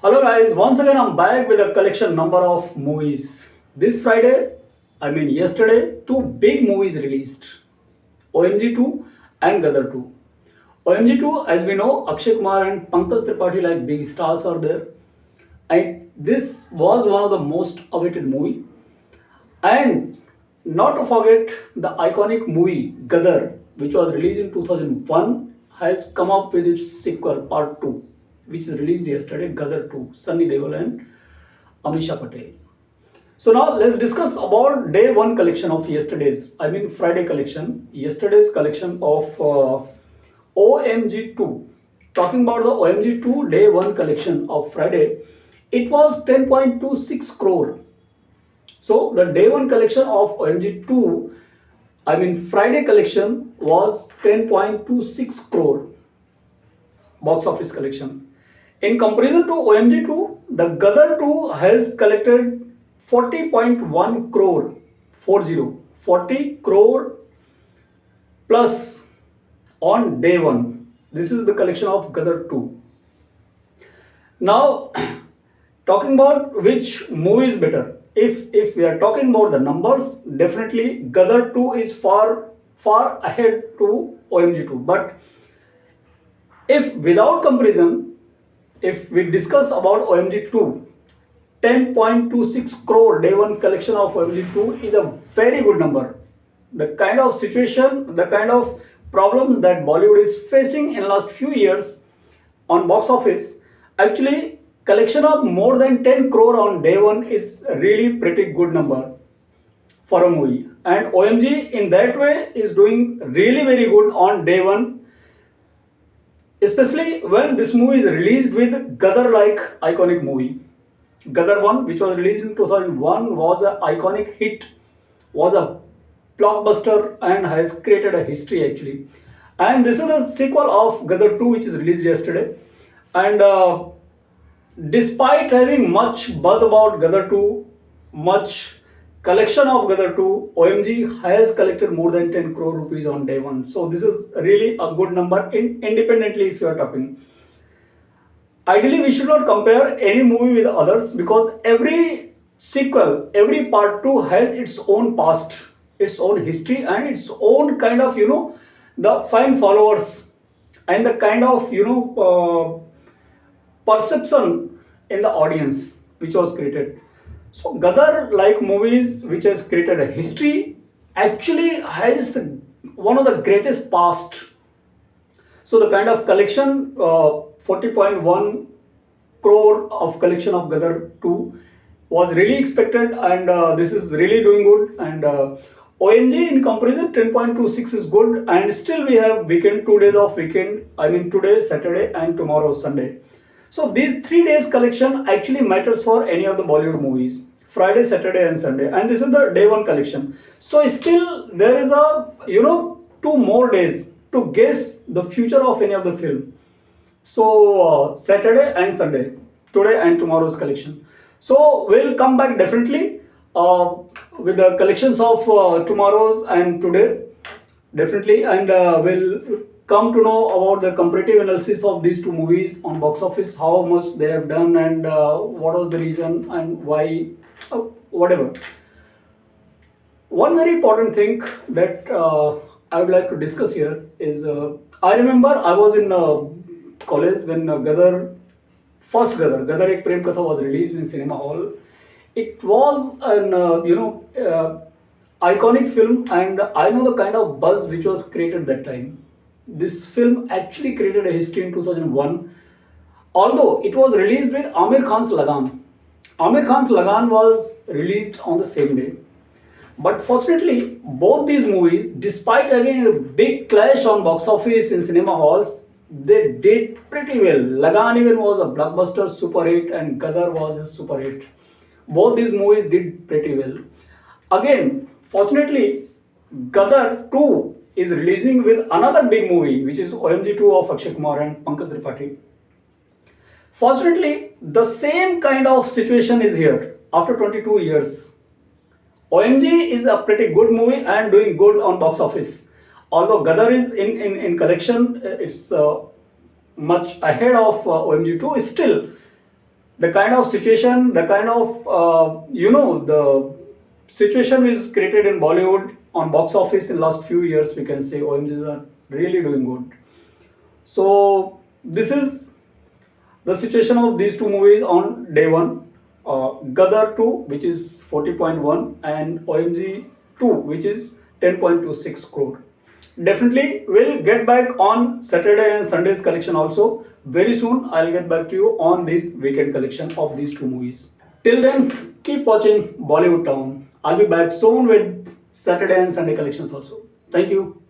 Hello guys, once again I'm back with a collection number of movies. This Friday, yesterday, two big movies released. OMG-2 and Gadar-2. OMG-2, as we know, Akshay Kumar and Pankaj Tripathi like big stars are there. And this was one of the most awaited movie. And not to forget the iconic movie Gadar, which was released in 2001, has come up with its sequel, Part 2, which is released yesterday, Gadar-2, Sunny Deol and Amisha Patel. So now let's discuss about day one collection of Friday collection, yesterday's collection of OMG-2. Talking about the OMG-2 day one collection of Friday, it was 10.26 crore. So the day one collection of OMG-2, Friday collection was 10.26 crore box office collection. In comparison to OMG-2, the Gadar-2 has collected 40.1 crore, 40 crore plus on day one. This is the collection of Gadar-2. Now, talking about which movie is better, if we are talking about the numbers, definitely Gadar-2 is far ahead to OMG-2. But if without comparison, if we discuss about OMG-2, 10.26 crore day one collection of OMG-2 is a very good number. The kind of situation, the kind of problems that Bollywood is facing in last few years on box office, actually collection of more than 10 crore on day one is really pretty good number for a movie. And OMG in that way is doing really very good on day one, especially when this movie is released with Gadar-like iconic movie. Gadar 1, which was released in 2001, was an iconic hit, was a blockbuster and has created a history actually. And this is a sequel of Gadar 2, which is released yesterday. And despite having much buzz about Gadar 2, much collection of Gadar 2, OMG has collected more than 10 crore rupees on day one. So this is really a good number independently if you are talking. Ideally, we should not compare any movie with others because every sequel, every part 2 has its own past, its own history and its own kind of, the fan followers and the kind of, perception in the audience which was created. So Gadar like movies which has created a history actually has one of the greatest past. So the kind of collection 40.1 crore of collection of Gadar 2 was really expected and this is really doing good and OMG in comparison 10.26 is good and still we have weekend, 2 days of weekend, today Saturday and tomorrow Sunday. So these 3 days collection actually matters for any of the Bollywood movies, Friday, Saturday and Sunday, and this is the day one collection. So still there is a 2 more days to guess the future of any of the film. So Saturday and Sunday, today and tomorrow's collection. So we'll come back definitely with the collections of tomorrow's and today definitely, and we'll come to know about the comparative analysis of these two movies on box office, how much they have done and what was the reason and why, whatever. One very important thing that I would like to discuss here is I remember I was in college when first Gadar Ek Prem Katha was released in cinema hall. It was an iconic film and I know the kind of buzz which was created that time. This film actually created a history in 2001, although it was released with Amir Khan's Lagan. Amir Khan's Lagan was released on the same day. But fortunately, both these movies, despite having a big clash on box office in cinema halls, they did pretty well. Lagan even was a blockbuster super hit and Gadar was a super hit. Both these movies did pretty well. Again, fortunately, Gadar 2 is releasing with another big movie, which is OMG-2 of Akshay Kumar and Pankaj Tripathi. Fortunately, the same kind of situation is here after 22 years. OMG is a pretty good movie and doing good on box office. Although Gadar is in collection, it's much ahead of OMG-2. Still, the kind of situation, the kind of the situation is created in Bollywood on box office in last few years, we can say OMGs are really doing good. So this is the situation of these two movies on day one. Gadar-2, which is 40.1, and OMG-2, which is 10.26 crore. Definitely, we'll get back on Saturday and Sunday's collection also. Very soon, I'll get back to you on this weekend collection of these two movies. Till then, keep watching Bollywood Town. I'll be back soon with Saturday and Sunday collections also. Thank you.